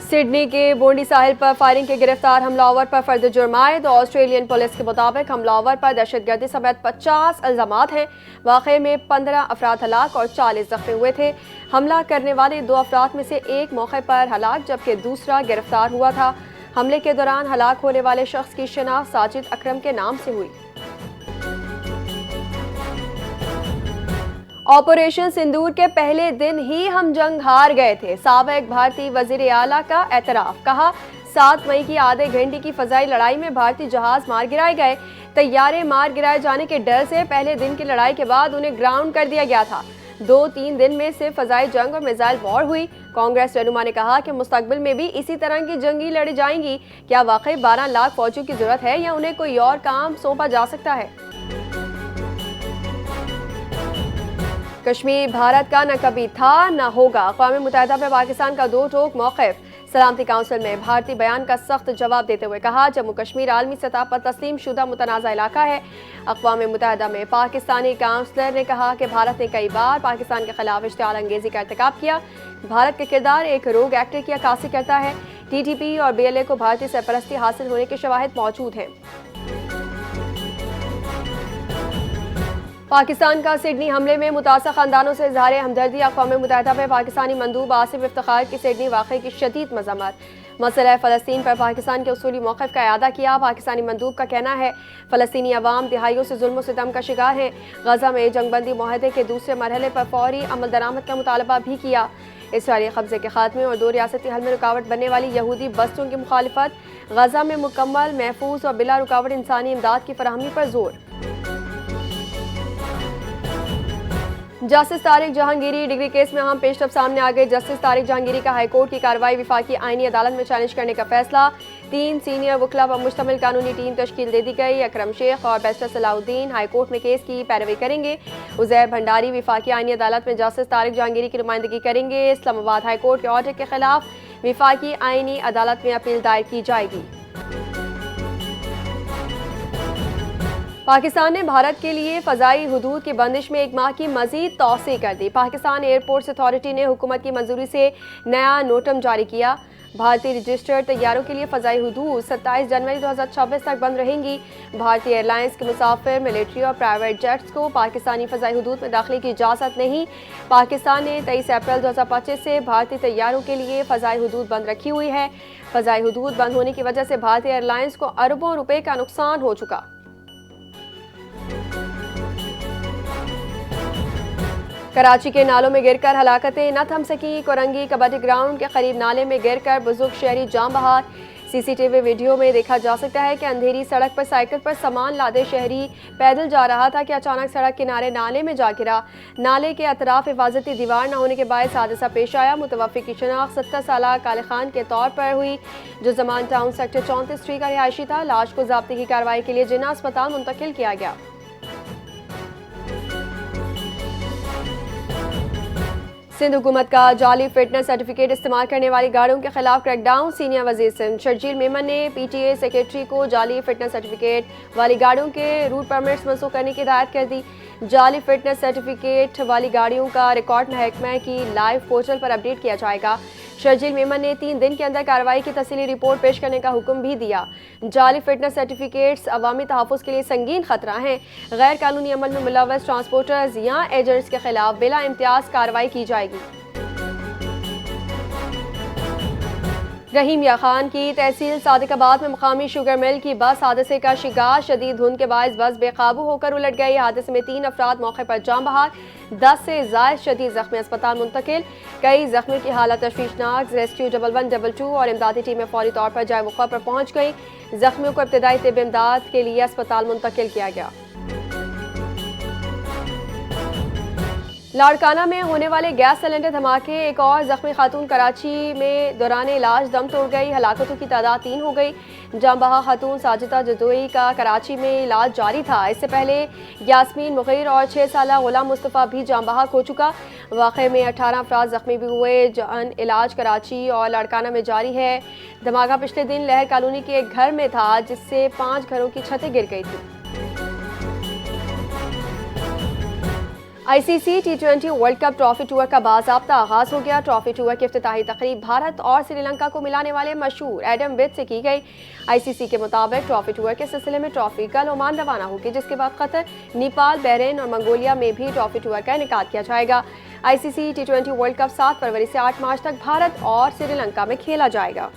Sydney के बोंडी साहिल पर firing के गिरफ्तार हमलावर पर फर्द जुर्म आयद। ऑस्ट्रेलियन पुलिस के मुताबिक हमलावर पर दहशतगर्दी समेत 50 इल्जामात हैं। वाक़े में 15 अफराद हलाक और 40 जख्मी हुए थे। हमला करने वाले 2 अफराद में से एक मौके पर हलाक जबकि दूसरा गिरफ्तार हुआ था। हमले के दौरान हलाक होने वाले शख्स की शनाख्त साजिद अकरम के नाम से हुई। ऑपरेशन सिंदूर के पहले दिन ही हम जंग हार गए थे। साबिक भारतीय वजीर आला का एतराफ। कहा 7 मई की आधे घंटे की फजाई लड़ाई में भारतीय जहाज मार गिराए गए। तैयारे मार गिराए जाने के डर से पहले दिन की लड़ाई के बाद उन्हें ग्राउंड कर दिया गया था। 2-3 दिन में सिर्फ फजाई जंग और मिसाइल वॉर हुई। कांग्रेस रहनुमा ने कहा कि मुस्तकबिल में भी इसी तरह की जंगी लड़ी जाएंगी। क्या वाकई 12 लाख फौजियों की जरूरत है या उन्हें कोई और काम सौंपा जा सकता है? कश्मीर भारत का न कभी था न होगा। अक़वाम मुत्तहिदा में पाकिस्तान का 2 टोक मौक़िफ़। सलामती काउंसिल में भारतीय बयान का सख्त जवाब देते हुए कहा जम्मू कश्मीर आलमी सतह पर तस्लीम शुदा मुतनाज़ा इलाका है। अक़वाम मुत्तहिदा में पाकिस्तानी काउंसलर ने कहा कि भारत ने कई बार पाकिस्तान के खिलाफ इश्तिआल अंगेज़ी का इर्तिकाब किया। भारत का किरदार एक रोग एक्टर की अक्कासी करता है। TTP और BLA को भारतीय सरपरस्ती हासिल होने के शवाहिद मौजूद हैं। पाकिस्तान का सिडनी हमले में मुतासर खानदानों से इज़हार हमदर्दी। अक़वाम मुत्तहिदा में पाकिस्तानी मंदूब आसिफ इफ्तिखार की सिडनी वाक़े की शदीद मज़म्मत। मसला फ़लस्तीन पर पाकिस्तान के उसूली मौक़िफ़ का इआदा किया। पाकिस्तानी मंदूब का कहना है फ़लस्तीनी अवाम दिहाइयों से जुल्म सितम का शिकार है। गज़ा में जंगबंदी मुआहदे के दूसरे मरहले पर फौरी अमल दरामद का मुतालबा भी किया। इसराइली कब्ज़े के खात्मे और 2 रियासती हल में रुकावट बनने वाली यहूदी बस्तियों की मुखालिफत। गज़ा में मुकम्मल, महफूज और बिला रुकावट इंसानी इमदाद की फराहमी पर जोर। Justice Tariq Jahangiri degree case में अहम पेशरफ सामने आ गए। जस्टिस तारिक जहांगीरी का हाईकोर्ट की कार्रवाई विफाकी आईनी अदालत में चैलेंज करने का फैसला। 3 सीनियर वकला पर मुश्तमिल कानूनी टीम तश्कील दे दी गई। अकरम शेख और बैरिस्टर सलाउद्दीन हाईकोर्ट में केस की पैरवी करेंगे। उज़ैर भंडारी विफाकी आईनी अदालत में जस्टिस तारिक जहांगीरी की नुमाइंदगी करेंगे। इस्लामाबाद हाईकोर्ट के ऑर्डर के खिलाफ विफाकी आईनी अदालत में अपील दायर की जाएगी। पाकिस्तान ने भारत के लिए फ़ज़ाई हुदूद की बंदिश में 1 माह की मज़ीद तौसी कर दी। पाकिस्तान एयरपोर्ट्स अथॉरिटी ने हुकूमत की मंजूरी से नया नोटम जारी किया। भारतीय रजिस्टर्ड तैयारों के लिए फ़ज़ाई हुदूद 27 जनवरी 2026 तक बंद रहेंगी। भारतीय एयरलाइंस के मुसाफिर, मिलिट्री और प्राइवेट जेट्स को पाकिस्तानी फ़ज़ाई हुदूद में दाखिले की इजाज़त नहीं। पाकिस्तान ने 23 अप्रैल 2025 से भारतीय तैयारों के लिए फ़ज़ाई हुदूद बंद रखी हुई है। फ़ज़ाई हुदूद बंद होने की वजह से भारतीय एयरलाइंस को अरबों रुपये का नुकसान हो चुका। कराची के नालों में गिरकर हलाकतें न थम सकी। कोरंगी कबड्डी ग्राउंड के करीब नाले में गिरकर बुजुर्ग शहरी जान बहार। CCTV वीडियो में देखा जा सकता है कि अंधेरी सड़क पर साइकिल पर सामान लादे शहरी पैदल जा रहा था कि अचानक सड़क किनारे नाले में जा गिरा। नाले के अतराफ हिफाजती दीवार न होने के बायस हादसा पेश आया। मुतवफ़्फ़ी की शनाख्त 70 साला काले खान के तौर पर हुई जो ज़मान टाउन सेक्टर 34 का रिहायशी था। लाश को ज़ब्ती की कार्रवाई के लिए जिन्ना अस्पताल मुंतकिल किया गया। सिंध हुकूमत का जाली फिटनेस सर्टिफिकेट इस्तेमाल करने वाली गाड़ियों के खिलाफ क्रैकडाउन। सीनियर वजीर सिंध शर्जील मेमन ने PTA सेक्रेटरी को जाली फिटनेस सर्टिफिकेट वाली गाड़ियों के रूट परमिट्स मंसूख करने की हिदायत कर दी। जाली फिटनेस सर्टिफिकेट वाली गाड़ियों का रिकॉर्ड महकमा की लाइव पोर्टल पर अपडेट किया जाएगा। शर्जील मेमन ने 3 दिन के अंदर कार्रवाई की तफसीली रिपोर्ट पेश करने का हुक्म भी दिया। जाली फिटनेस सर्टिफिकेट्स अवामी तहफ़्फ़ुज़ के लिए संगीन खतरा हैं। गैर कानूनी अमल में मुलव्वस ट्रांसपोर्टर्स या एजेंट्स के खिलाफ बिला इम्तियाज़ कार्रवाई की जाएगी। रहीम या खान की तहसील सादिकाबाद में मुकामी शुगर मिल की बस हादसे का शिकार। शदीद धुंध के बायस बस बेकाबू होकर उलट गई। हादसे में 3 अफराद मौके पर जान बहार। 10 से ज़ायद शदीद ज़ख्मी अस्पताल मुंतकिल। कई ज़ख्मियों की हालत तशवीशनाक। रेस्क्यू 1112 और इमदादी टीमें फौरी तौर पर जाए वक़्वा पर पहुँच गई। ज़ख्मियों को इब्तदाई तिब इमदाद के लिए अस्पताल मुंतकिल किया गया। लाड़काना में होने वाले गैस सिलेंडर धमाके। एक और जख्मी खातून कराची में दौरान इलाज दम तोड़ गई। हलाकतों की तादाद 3 हो गई। जान बहा खातून साजिदा जदोई का कराची में इलाज जारी था। इससे पहले यास्मीन मुगीर और 6 साला गुलाम मुस्तफ़ा भी जान बहक हो चुका। वाक़े में 18 अफराद जख्मी भी हुए। जान इलाज कराची और लाड़काना में जारी है। धमाका पिछले दिन लहर कॉलोनी के एक घर में था जिससे 5 घरों की छतें गिर गई थी। आईसीसी टी20 वर्ल्ड कप ट्रॉफी टूर का बाज़ाब्ता आगाज हो गया। ट्रॉफी टूर की इफ्तिताही तकरीब भारत और श्रीलंका को मिलाने वाले मशहूर एडम विद से की गई। आईसीसी के मुताबिक ट्रॉफी टूर के सिलसिले में ट्रॉफी कल ओमान रवाना होगी, जिसके बाद कतर, नेपाल, बहरीन और मंगोलिया में भी ट्रॉफी टूर का इनेकाद किया जाएगा। आईसीसी टी20 वर्ल्ड कप 7 फरवरी से 8 मार्च तक भारत और श्रीलंका में खेला जाएगा।